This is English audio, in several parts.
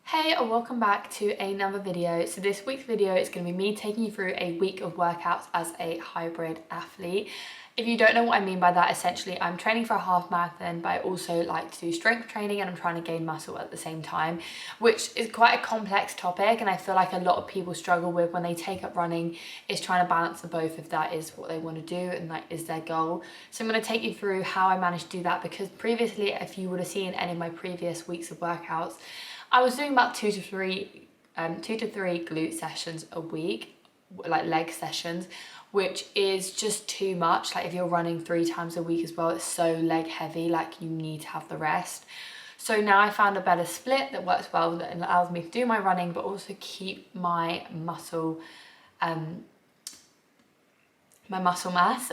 Hey, and welcome back to another video. So this week's video is going to be me taking you through a week of workouts as a hybrid athlete. If you don't know what I mean by that, essentially I'm training for a half marathon, but I also like to do strength training and I'm trying to gain muscle at the same time, which is quite a complex topic, and I feel like a lot of people struggle with when they take up running is trying to balance the both if that is what they want to do and that is their goal. So I'm going to take you through how I managed to do that, because previously, if you would have seen any of my previous weeks of workouts, I was doing about two to three glute sessions a week, like leg sessions, which is just too much. Like if you're running 3 times a week as well, it's so leg heavy, like you need to have the rest. So now I found a better split that works well, that allows me to do my running but also keep my muscle mass.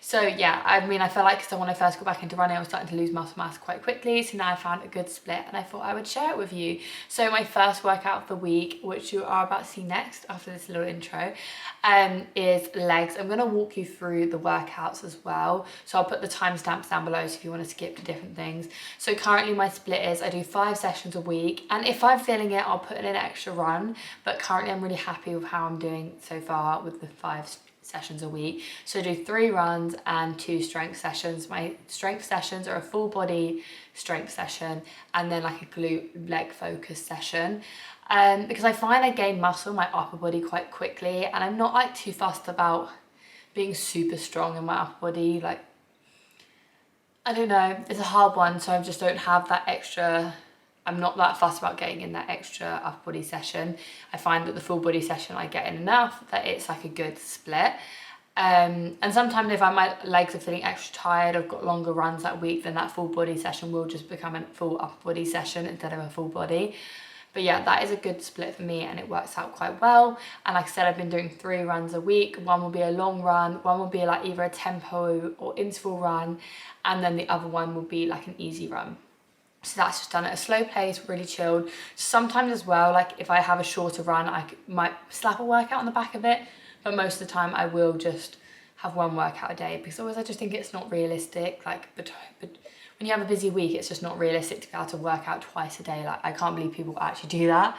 So yeah, I mean, I felt like when I first got back into running, I was starting to lose muscle mass quite quickly. So now I found a good split and I thought I would share it with you. So my first workout of the week, which you are about to see next after this little intro, is legs. I'm going to walk you through the workouts as well. So I'll put the timestamps down below so if you want to skip to different things. So currently my split is I do 5 sessions a week, and if I'm feeling it, I'll put in an extra run. But currently I'm really happy with how I'm doing so far with the 5 sessions a week. So I do 3 runs and 2 strength sessions. My strength sessions are a full body strength session and then like a glute leg focus session, because I find I gain muscle in my upper body quite quickly, and I'm not like too fussed about being super strong in my upper body. Like, I don't know, it's a hard one, so I just don't have that extra. I'm not that fussed about getting in that extra upper body session. I find that the full body session I get in enough that it's like a good split. And sometimes if my legs are feeling extra tired, I've got longer runs that week, then that full body session will just become a full upper body session instead of a full body. But yeah, that is a good split for me and it works out quite well. And like I said, I've been doing 3 runs a week. One will be a long run, one will be like either a tempo or interval run, and then the other one will be like an easy run. So that's just done at a slow pace, really chilled. Sometimes as well, like if I have a shorter run, I might slap a workout on the back of it, but most of the time I will just have 1 workout a day, because otherwise I just think it's not realistic. Like, but when you have a busy week, it's just not realistic to be able to work out twice a day. Like, I can't believe people actually do that.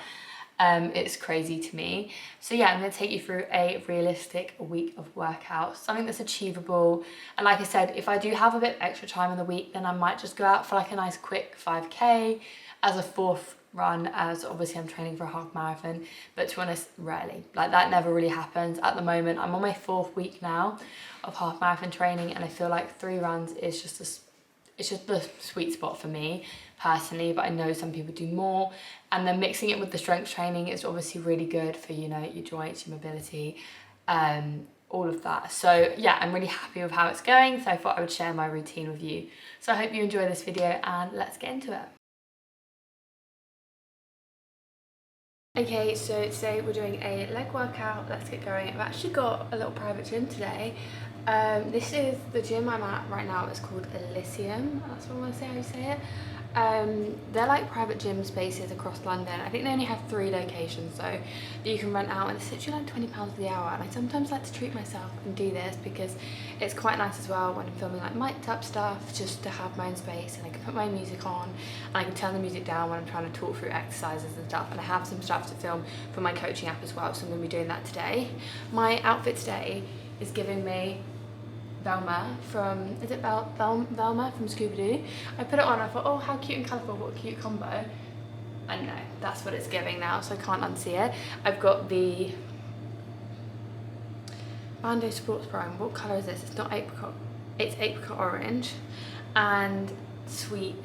It's crazy to me. So yeah, I'm going to take you through a realistic week of workouts, something that's achievable. And like I said, if I do have a bit extra time in the week, then I might just go out for like a nice quick 5k as a 4th run, as obviously I'm training for a half marathon. But to be honest, rarely. Like, that never really happens. At the moment, I'm on my 4th week now of half marathon training, and I feel like 3 runs is just the sweet spot for me personally, but I know some people do more. And then mixing it with the strength training is obviously really good for, you know, your joints, your mobility, all of that. So yeah, I'm really happy with how it's going, so I thought I would share my routine with you. So I hope you enjoy this video and let's get into it. Okay, so today we're doing a leg workout. Let's get going. I've actually got a little private gym today. This is the gym I'm at right now. It's called Elysium. That's what I want to say, how you say it. They're like private gym spaces across London. I think they only have 3 locations though that you can rent out, and it's literally like £20 the hour. And I sometimes like to treat myself and do this because it's quite nice as well when I'm filming like mic'd up stuff, just to have my own space, and I can put my music on and I can turn the music down when I'm trying to talk through exercises and stuff. And I have some stuff to film for my coaching app as well, so I'm going to be doing that today. My outfit today is giving me Velma from, is it Velma from Scooby-Doo? I put it on, I thought, oh, how cute and colourful, what a cute combo. And no, that's what it's giving now, so I can't unsee it. I've got the Bando Sports Bra. What colour is this? It's not apricot, it's apricot orange, and sweet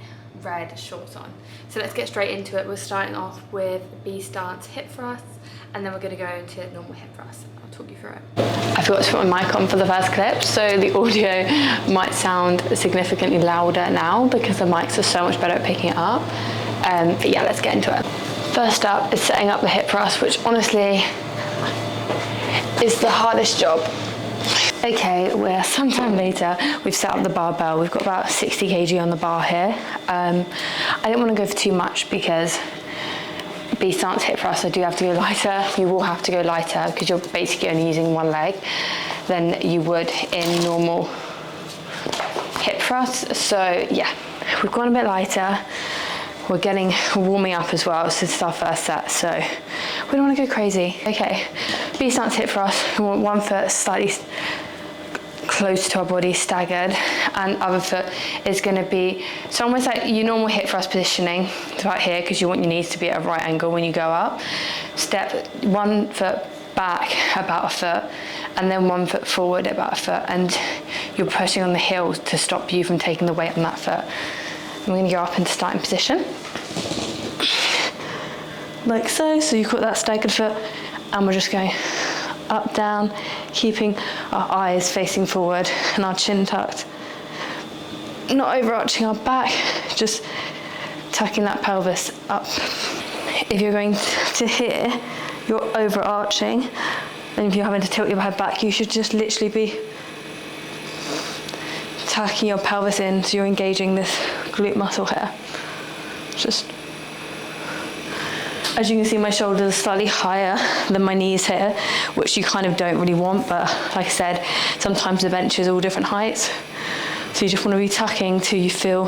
red shorts on. So let's get straight into it. We're starting off with B stance hip thrusts, and then we're going to go into normal hip thrusts. I'll talk you through it. I forgot to put my mic on for the first clip, so the audio might sound significantly louder now because the mics are so much better at picking it up. But yeah, let's get into it. First up is setting up the hip thrust, which honestly is the hardest job. Okay, we're sometime later. We've set up the barbell. We've got about 60 kg on the bar here. I didn't want to go for too much because B stance hip thrust, I do have to go lighter. You will have to go lighter because you're basically only using 1 leg than you would in normal hip thrusts. So yeah, we've gone a bit lighter. we're warming up as well, so this is our first set, so we don't want to go crazy. Okay, B stance hip thrust. We want one foot slightly close to our body, staggered, and other foot is going to be, so almost like your normal hip thrust positioning, right here, because you want your knees to be at a right angle when you go up. Step one foot back about a foot, and then one foot forward about a foot, and you're pushing on the heels to stop you from taking the weight on that foot. And we're going to go up into starting position, like so. So you've got that staggered foot, and we're just going up, down, keeping our eyes facing forward and our chin tucked. Not overarching our back, just tucking that pelvis up. If you're going to here, you're overarching, and if you're having to tilt your head back, you should just literally be tucking your pelvis in, so you're engaging this glute muscle here. Just, as you can see, my shoulders are slightly higher than my knees here, which you kind of don't really want, but like I said, sometimes the bench is all different heights, so you just want to be tucking till you feel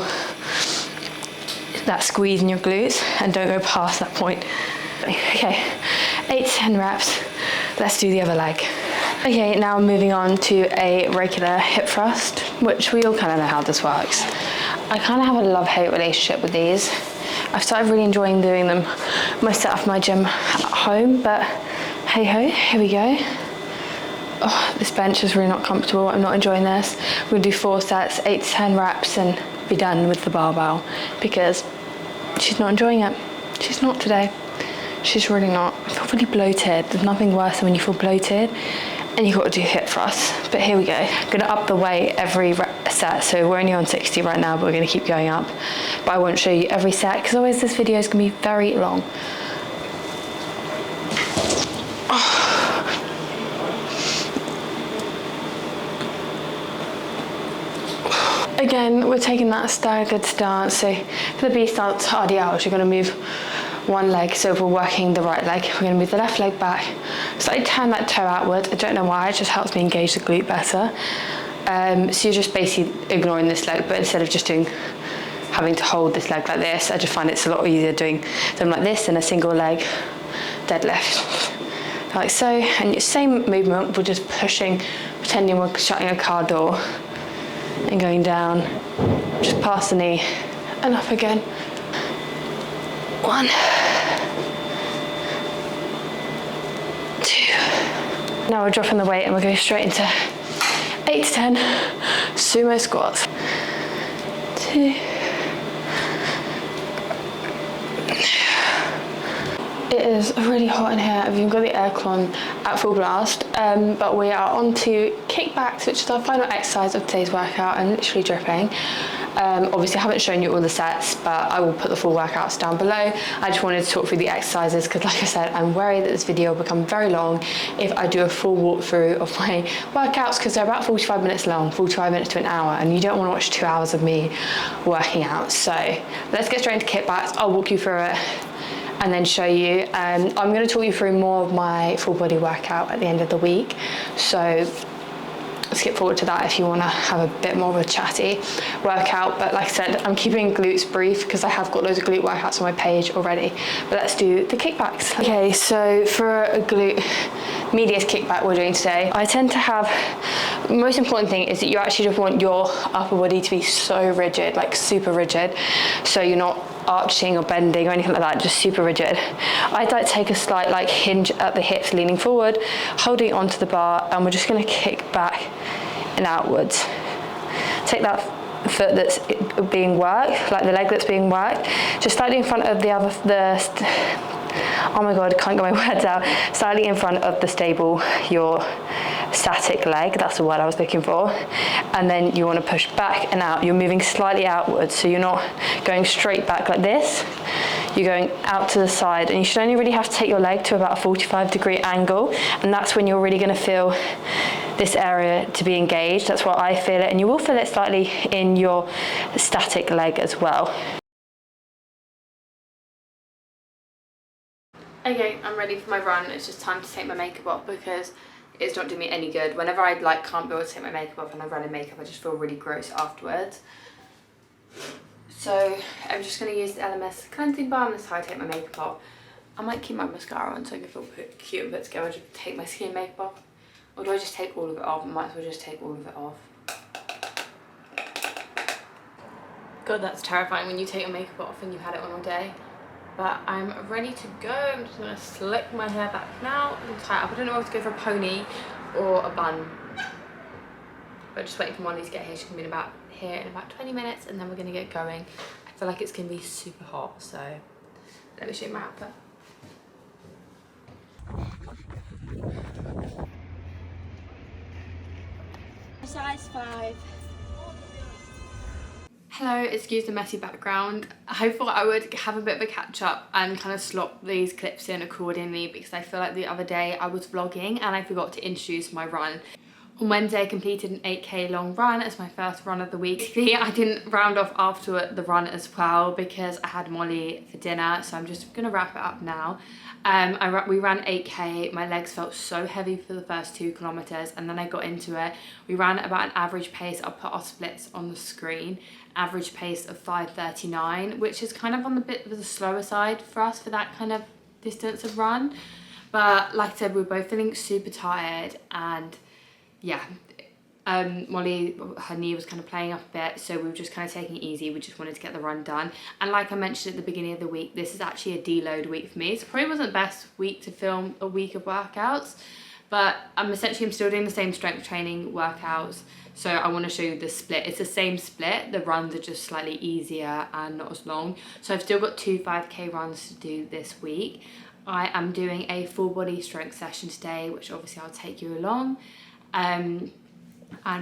that squeeze in your glutes, and don't go past that point. Okay, 8 to 10 reps. Let's do the other leg. Okay, now moving on to a regular hip thrust, which we all kind of know how this works. I kind of have a love-hate relationship with these. I've started really enjoying doing them myself in my gym at home, but hey ho, here we go. Oh, this bench is really not comfortable. I'm not enjoying this. We're gonna do 4 sets, 8 to 10 reps, and be done with the barbell, because she's not enjoying it. She's not today. She's really not. I feel really bloated. There's nothing worse than when you feel bloated and you've got to do hip thrusts. But here we go. I'm gonna up the weight every set. So we're only on 60 right now, but we're gonna keep going up. But I won't show you every set, because otherwise this video is gonna be very long. Again, we're taking that staggered stance. So for the B stance RDLs, you're gonna move one leg. So if we're working the right leg, we're gonna move the left leg back, slightly turn that toe outward. I don't know why, it just helps me engage the glute better. So you're just basically ignoring this leg, but instead of just having to hold this leg like this, I just find it's a lot easier doing them like this in a single leg deadlift. Like so, and your same movement, we're just pushing, pretending we're shutting a car door, and going down, just past the knee, and up again. 1, 2. Now we're dropping the weight and we're going straight into 8 to 10 sumo squats. 2. It is really hot in here. I've even got the aircon at full blast, but we are on to kickbacks, which is our final exercise of today's workout. I'm literally dripping. Obviously I haven't shown you all the sets, but I will put the full workouts down below. I just wanted to talk through the exercises, because like I said, I'm worried that this video will become very long if I do a full walkthrough of my workouts, because they're about 45 minutes long, 45 minutes to an hour, and you don't want to watch 2 hours of me working out. So let's get straight into kickbacks. I'll walk you through it and then show you. I'm going to talk you through more of my full body workout at the end of the week, so skip forward to that if you want to have a bit more of a chatty workout. But like I said, I'm keeping glutes brief because I have got loads of glute workouts on my page already. But let's do the kickbacks. Okay, so for a glute medius kickback we're doing today, I tend to have, the most important thing is that you actually just want your upper body to be so rigid, like super rigid, so you're not arching or bending or anything like that, just super rigid. I'd like to take a slight like hinge at the hips, leaning forward, holding onto the bar, and we're just going to kick back and outwards. Take that foot that's being worked, like the leg that's being worked, just slightly in front of the other, oh my god, I can't get my words out, slightly in front of the stable, your static leg, that's the word I was looking for. And then you want to push back and out. You're moving slightly outwards, so you're not going straight back like this, you're going out to the side, and you should only really have to take your leg to about a 45-degree angle, and that's when you're really going to feel this area to be engaged. That's why I feel it, and you will feel it slightly in your static leg as well. Okay, I'm ready for my run. It's just time to take my makeup off because it's not doing me any good. Whenever I can't be able to take my makeup off and I run in makeup, I just feel really gross afterwards. So I'm just going to use the LMS cleansing balm. This is how I take my makeup off. I might keep my mascara on so I can feel cute and put together. Just take my skin makeup off. Or do I just take all of it off? I might as well just take all of it off. God, that's terrifying when you take your makeup off and you've had it on all day. But I'm ready to go. I'm just going to slick my hair back now and tie it up. I don't know whether to go for a pony or a bun. But just waiting for Molly to get here. She's going to be here in about 20 minutes and then we're going to get going. I feel like it's going to be super hot, so let me show you my outfit. Size 5. Hello, excuse the messy background. I thought I would have a bit of a catch up and kind of slot these clips in accordingly because I feel like the other day I was vlogging and I forgot to introduce my run. On Wednesday I completed an 8k long run as my first run of the week. I didn't round off after the run as well because I had Molly for dinner, so I'm just gonna wrap it up now. We ran 8k, my legs felt so heavy for the first 2 kilometers and then I got into it. We ran about an average pace, I'll put our splits on the screen, average pace of 5:39, which is kind of on the bit of the slower side for us for that kind of distance of run. But like I said, we were both feeling super tired and yeah, Molly, her knee was kind of playing up a bit, so we were just kind of taking it easy. We just wanted to get the run done. And like I mentioned at the beginning of the week, this is actually a deload week for me. So probably wasn't the best week to film a week of workouts, but I'm still doing the same strength training workouts. So I want to show you the split. It's the same split. The runs are just slightly easier and not as long. So I've still got 2 5k runs to do this week. I am doing a full body strength session today, which obviously I'll take you along. And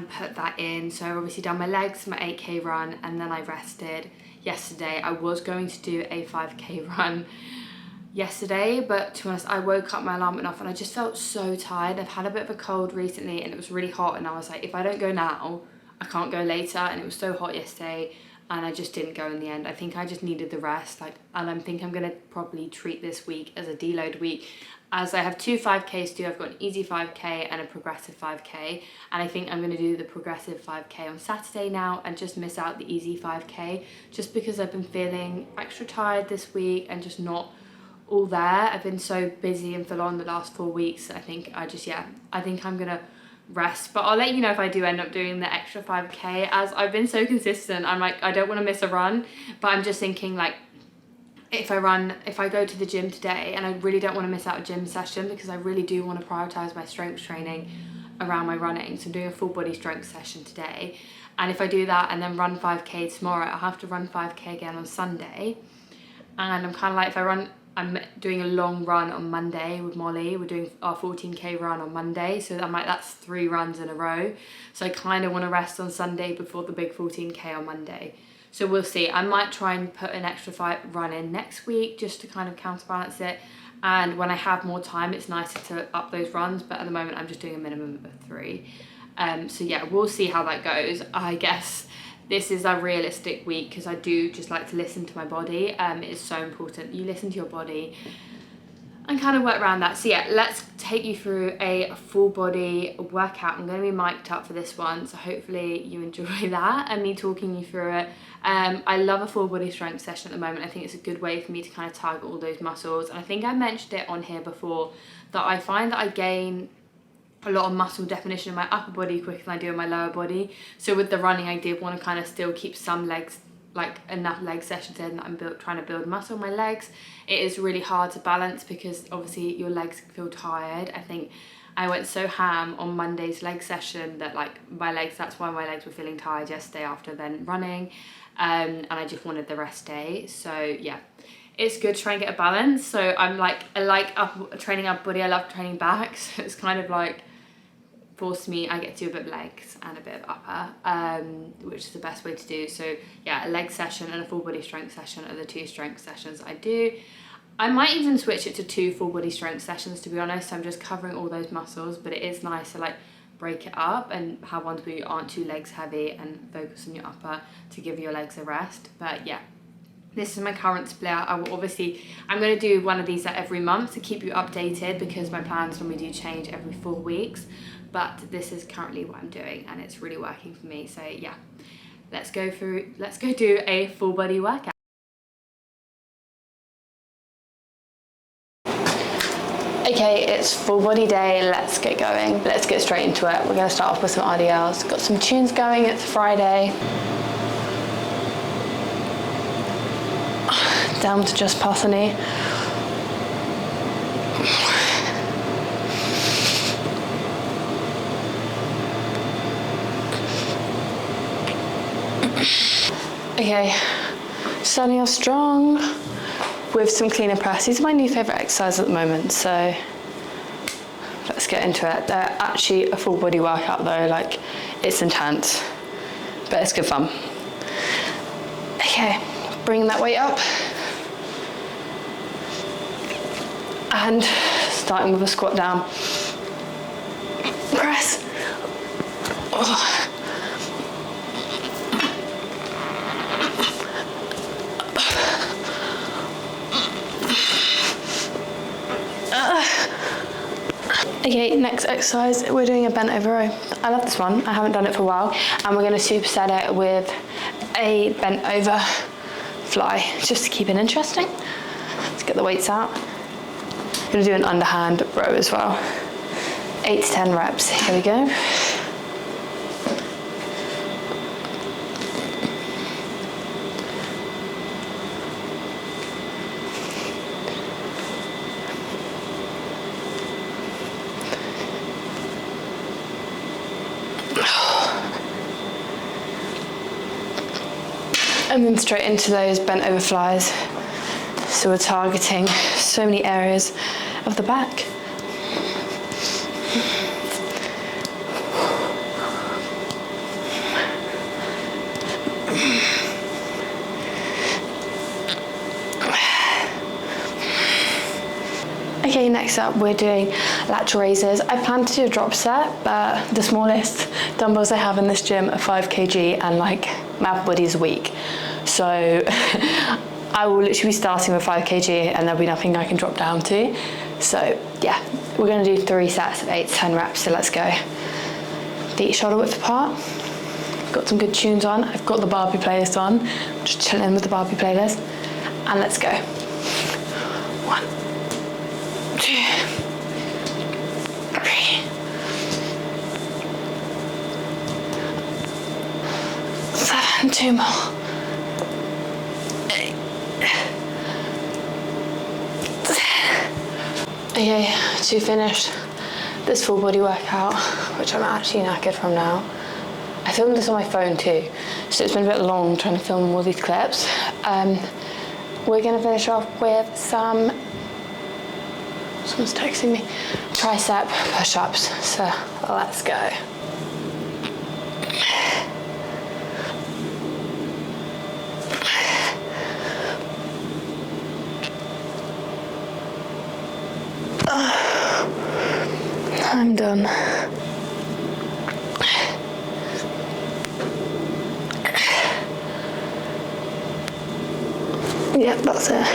put that in. So I've obviously done my legs, my 8k run, and then I rested yesterday. I was going to do a 5k run yesterday, but to be honest, I woke up, my alarm went off and I just felt so tired. I've had a bit of a cold recently and it was really hot and I was like, if I don't go now, I can't go later, and it was so hot yesterday and I just didn't go in the end. I think I just needed the rest, and I think I'm gonna probably treat this week as a deload week, as I have 2 5Ks to do. I've got an easy 5K and a progressive 5K, and I think I'm going to do the progressive 5K on Saturday now and just miss out the easy 5K just because I've been feeling extra tired this week and just not all there. I've been so busy and full on the last 4 weeks. I think I think I'm going to rest, but I'll let you know if I do end up doing the extra 5K, as I've been so consistent. I'm like, I don't want to miss a run, but I'm just thinking like, if I go to the gym today, and I really don't want to miss out a gym session because I really do want to prioritize my strength training around my running. So I'm doing a full body strength session today, and if I do that and then run 5k tomorrow, I'll have to run 5k again on Sunday. And I'm kind of like, I'm doing a long run on Monday with Molly. We're doing our 14k run on Monday, so I'm like, that's 3 runs in a row. So I kind of want to rest on Sunday before the big 14k on Monday. So we'll see. I might try and put an extra 5 run in next week just to kind of counterbalance it. And when I have more time, it's nicer to up those runs. But at the moment, I'm just doing a minimum of 3. So yeah, we'll see how that goes. I guess this is a realistic week because I do just like to listen to my body. It is so important. You listen to your body and kind of work around that. So yeah, let's take you through a full body workout. I'm going to be mic'd up for this one, so hopefully you enjoy that and me talking you through it. I love a full body strength session at the moment. I think it's a good way for me to kind of target all those muscles. And I think I mentioned it on here before that I find that I gain a lot of muscle definition in my upper body quicker than I do in my lower body. So with the running, I did want to kind of still keep some legs, like enough leg sessions in that I'm trying to build muscle in my legs. It is really hard to balance because obviously your legs feel tired. I think I went so ham on Monday's leg session that like that's why my legs were feeling tired yesterday after then running, and I just wanted the rest day. So yeah, it's good to try and get a balance. So I'm like, I like training upper body, I love training back, so it's kind of like forced me, I get to do a bit of legs and a bit of upper, which is the best way to do. So yeah, a leg session and a full body strength session are the 2 strength sessions I do. I might even switch it to 2 full body strength sessions, to be honest. I'm just covering all those muscles, but it is nice to like break it up and have ones where you aren't too legs heavy and focus on your upper to give your legs a rest. But yeah, this is my current split. I'm going to do one of these every month to keep you updated because my plans normally do change every 4 weeks. But this is currently what I'm doing and it's really working for me. So yeah, let's go do a full body workout. Okay, it's full body day, let's get going. Let's get straight into it. We're gonna start off with some RDLs. Got some tunes going, it's Friday. Down to just past the knee. Okay, starting off strong with some clean and press. These are my new favourite exercises at the moment, so let's get into it. They're actually a full body workout though, like it's intense, but it's good fun. Okay, bring that weight up. And starting with a squat down. Press. Oh. Okay, next exercise, we're doing a bent over row. I love this one, I haven't done it for a while, and we're gonna superset it with a bent over fly, just to keep it interesting. Let's get the weights out. I'm gonna do an underhand row as well. 8 to 10 reps, here we go. And then straight into those bent over flies. So we're targeting so many areas of the back. Okay, next up we're doing lateral raises. I plan to do a drop set, but the smallest dumbbells I have in this gym are 5 kg and like my upper body is weak. So I will literally be starting with 5 kg and there'll be nothing I can drop down to. So yeah, we're gonna do 3 sets of 8 to 10 reps, so let's go. Feet shoulder width apart. Got some good tunes on. I've got the Barbie playlist on. Just chilling with the Barbie playlist. And let's go. 1, 2, 3. 7, 2 more. 8. Okay, to finish this full body workout, which I'm actually knackered from now. I filmed this on my phone too, so it's been a bit long trying to film all these clips. We're gonna finish off with some, someone's texting me, tricep push-ups, so let's go. I'm done. Yep, that's it.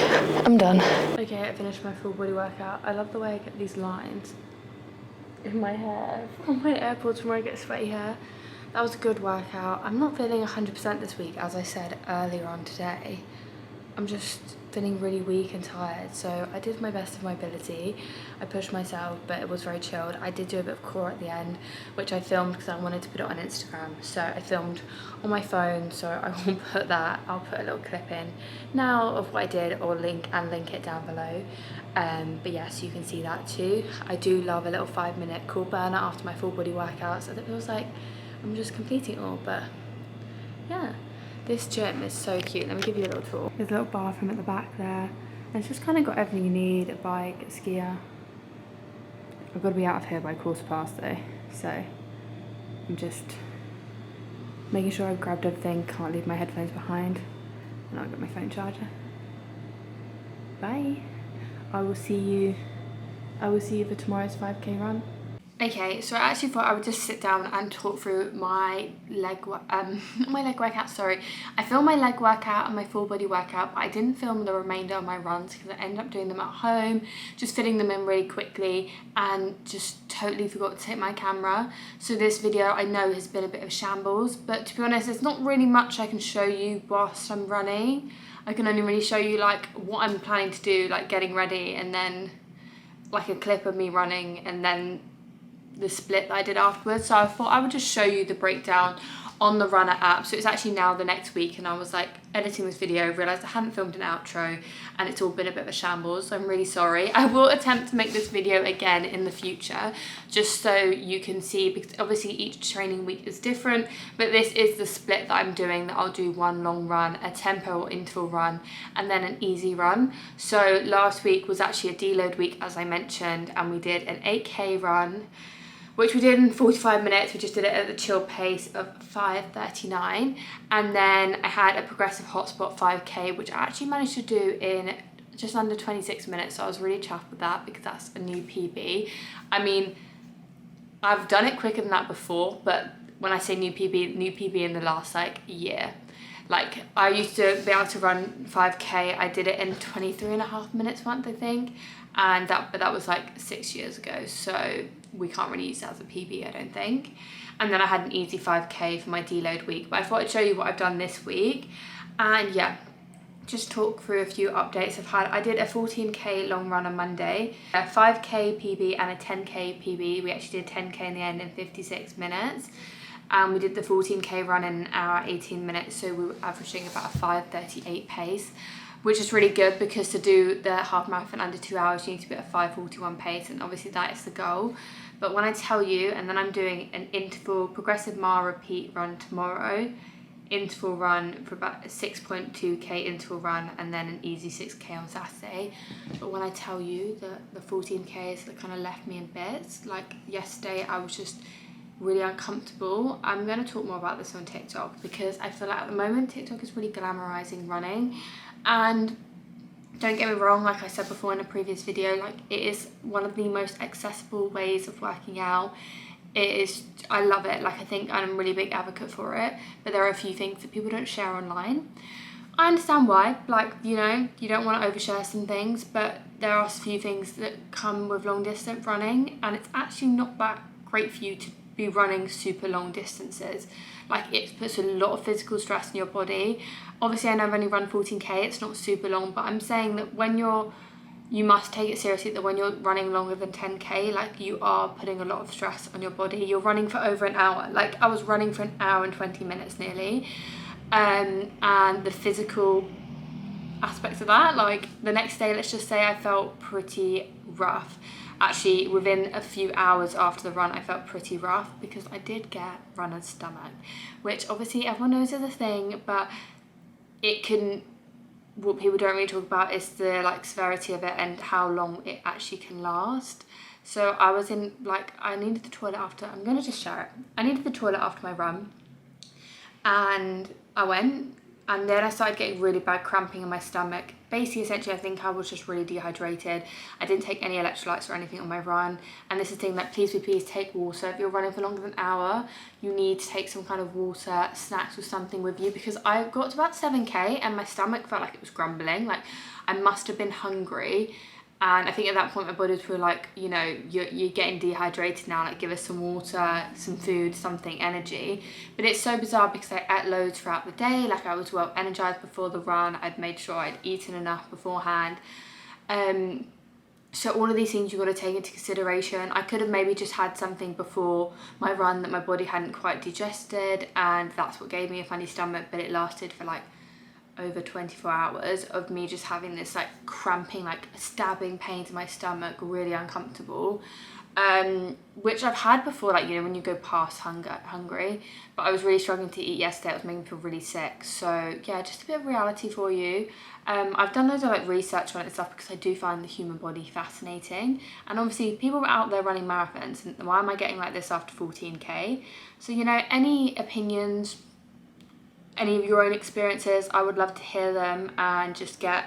I'm done. Okay, I finished my full body workout. I love the way I get these lines in my hair from my AirPods from where I get sweaty hair. That was a good workout. I'm not feeling 100% this week, as I said earlier on today. I'm just feeling really weak and tired, so I did my best of my ability. I pushed myself, but it was very chilled. I did do a bit of core at the end, which I filmed because I wanted to put it on Instagram. So I filmed on my phone, so I will put that, I'll put a little clip in now of what I did, or link it down below. But yeah, so you can see that too. I do love a little 5-minute cool burner after my full body workout, so it feels like I'm just completing it all. But yeah, this gym is so cute. Let me give you a little tour. There's a little bathroom at the back there. And it's just kind of got everything you need, a bike, a skier. I've got to be out of here by 1:15 though, so I'm just making sure I've grabbed everything, can't leave my headphones behind, and I'll get my phone charger. Bye. I will see you for tomorrow's 5k run. Okay, so I actually thought I would just sit down and talk through my leg workout, sorry. I filmed my leg workout and my full body workout, but I didn't film the remainder of my runs because I ended up doing them at home, just fitting them in really quickly, and just totally forgot to take my camera. So this video I know has been a bit of a shambles, but to be honest, there's not really much I can show you whilst I'm running. I can only really show you like what I'm planning to do, like getting ready, and then like a clip of me running, and then the split that I did afterwards. So I thought I would just show you the breakdown on the Runner app. So it's actually now the next week, and I was like editing this video, realised I hadn't filmed an outro, and it's all been a bit of a shambles, so I'm really sorry. I will attempt to make this video again in the future, just so you can see, because obviously each training week is different, but this is the split that I'm doing, that I'll do one long run, a tempo or interval run, and then an easy run. So last week was actually a deload week, as I mentioned, and we did an 8K run, which we did in 45 minutes. We just did it at the chill pace of 5:39. And then I had a progressive hotspot 5K, which I actually managed to do in just under 26 minutes. So I was really chuffed with that, because that's a new PB. I mean, I've done it quicker than that before, but when I say new PB in the last like year. Like, I used to be able to run 5K. I did it in 23.5 minutes once, I think. And that was like 6 years ago. So we can't really use that as a PB, I don't think. And then I had an easy 5K for my deload week. But I thought I'd show you what I've done this week. And yeah, just talk through a few updates I've had. I did a 14K long run on Monday, a 5K PB and a 10K PB. We actually did 10K in the end in 56 minutes. And we did the 14K run in an hour, 18 minutes. So we were averaging about a 5:38 pace, which is really good, because to do the half marathon under 2 hours, you need to be at a 5:41 pace, and obviously that is the goal. But when I tell you, and then I'm doing an interval progressive mile repeat run tomorrow, interval run for about a 6.2K interval run, and then an easy 6K on Saturday. But when I tell you that the 14Ks that kind of left me in bits, like yesterday I was just really uncomfortable. I'm going to talk more about this on TikTok, because I feel like at the moment TikTok is really glamorizing running. And don't get me wrong, like I said before in a previous video, like it is one of the most accessible ways of working out. It is, I love it. Like, I think I'm a really big advocate for it, but there are a few things that people don't share online. I understand why, like, you know, you don't want to overshare some things, but there are a few things that come with long distance running, and it's actually not that great for you to be running super long distances. Like, it puts a lot of physical stress in your body. Obviously I know I've only run 14K, it's not super long, but I'm saying that when you must take it seriously, that when you're running longer than 10K, like, you are putting a lot of stress on your body. You're running for over an hour. Like, I was running for an hour and 20 minutes nearly, and the physical aspects of that, like the next day, let's just say I felt pretty rough. Actually, within a few hours after the run, I felt pretty rough, because I did get runner's stomach, which obviously everyone knows is a thing, but it can, what people don't really talk about is the like severity of it and how long it actually can last. So I was in, like, I needed the toilet after, I'm gonna just share it. I needed the toilet after my run, and I went, and then I started getting really bad cramping in my stomach. Basically, essentially, I think I was just really dehydrated. I didn't take any electrolytes or anything on my run. And this is the thing, that please take water. If you're running for longer than an hour, you need to take some kind of water, snacks or something with you, because I got to about 7K and my stomach felt like it was grumbling. Like, I must have been hungry. And I think at that point my body was probably like, you know, you're getting dehydrated now, like, give us some water, some food, something, energy. But it's so bizarre, because I ate loads throughout the day. Like, I was well energized before the run. I'd made sure I'd eaten enough beforehand. So all of these things you've got to take into consideration. I could have maybe just had something before my run that my body hadn't quite digested, and that's what gave me a funny stomach, but it lasted for like over 24 hours of me just having this like cramping, like stabbing pains in my stomach, really uncomfortable, which I've had before, like, you know, when you go past hungry, but I was really struggling to eat yesterday. It was making me feel really sick. So yeah, just a bit of reality for you. I've done loads of like research on it and stuff, because I do find the human body fascinating, and obviously people are out there running marathons, and why am I getting like this after 14K? So, you know, any opinions, any of your own experiences, I would love to hear them, and just get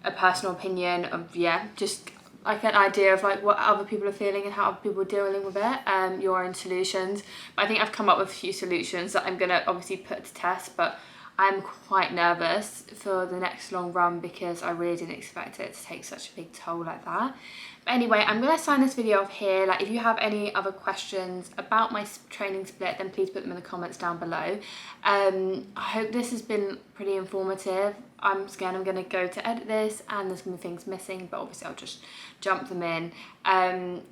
a personal opinion of, yeah, just like an idea of like what other people are feeling and how other people are dealing with it, your own solutions. But I think I've come up with a few solutions that I'm gonna obviously put to test, but I'm quite nervous for the next long run because I really didn't expect it to take such a big toll like that. But anyway, I'm gonna sign this video off here. Like, if you have any other questions about my training split, then please put them in the comments down below. I hope this has been pretty informative. I'm gonna go to edit this and there's gonna be things missing, but obviously I'll just jump them in,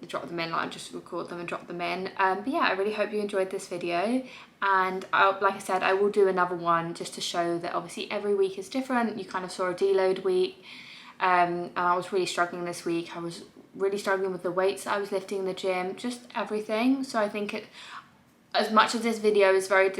drop them in, like just record them and drop them in. But yeah, I really hope you enjoyed this video, and like I said, I will do another one just to show that obviously every week is different. You kind of saw a deload week, and I was really struggling this week. I was really struggling with the weights that I was lifting in the gym, just everything. So I think as much as this video is very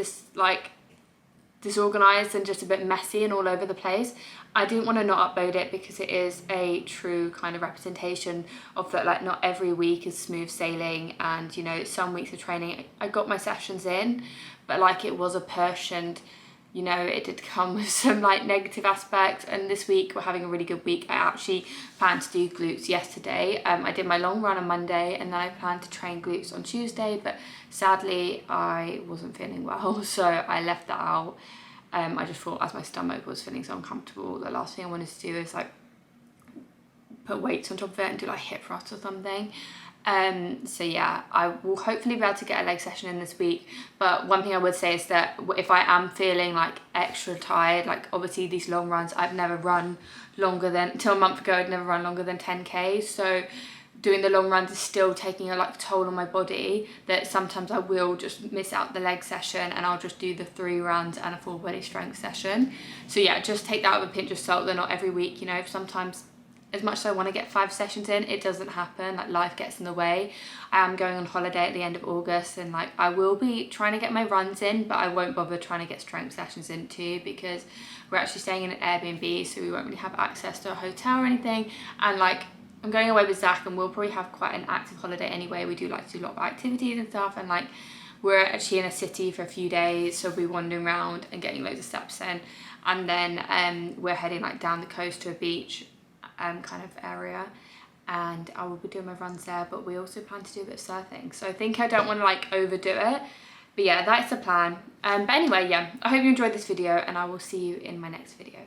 disorganized and just a bit messy and all over the place, I didn't want to not upload it because it is a true kind of representation of that, like not every week is smooth sailing, and you know, some weeks of training I got my sessions in, but like it was a push, and you know, it did come with some like negative aspects. And this week we're having a really good week. I actually planned to do glutes yesterday. I did my long run on Monday, and then I planned to train glutes on Tuesday, but sadly I wasn't feeling well, so I left that out. I just thought, as my stomach was feeling so uncomfortable, the last thing I wanted to do is like put weights on top of it and do like hip thrusts or something. So yeah, I will hopefully be able to get a leg session in this week. But one thing I would say is that if I am feeling like extra tired, like obviously these long runs, I've never run longer than, until a month ago, I'd never run longer than 10K. So doing the long runs is still taking a like toll on my body, that sometimes I will just miss out the leg session and I'll just do the 3 runs and a full body strength session. So yeah, just take that with a pinch of salt. They're not every week, you know. Sometimes, as much as I want to get 5 sessions in, it doesn't happen. Like, life gets in the way. I am going on holiday at the end of August, and like I will be trying to get my runs in, but I won't bother trying to get strength sessions in too, because we're actually staying in an Airbnb, so we won't really have access to a hotel or anything. And like, I'm going away with Zach, and we'll probably have quite an active holiday anyway. We do like to do a lot of activities and stuff, and like we're actually in a city for a few days, so we'll be wandering around and getting loads of steps in. And then we're heading like down the coast to a beach kind of area, and I will be doing my runs there, but we also plan to do a bit of surfing. So I think I don't want to like overdo it, but yeah, that's the plan. But anyway, yeah, I hope you enjoyed this video, and I will see you in my next video.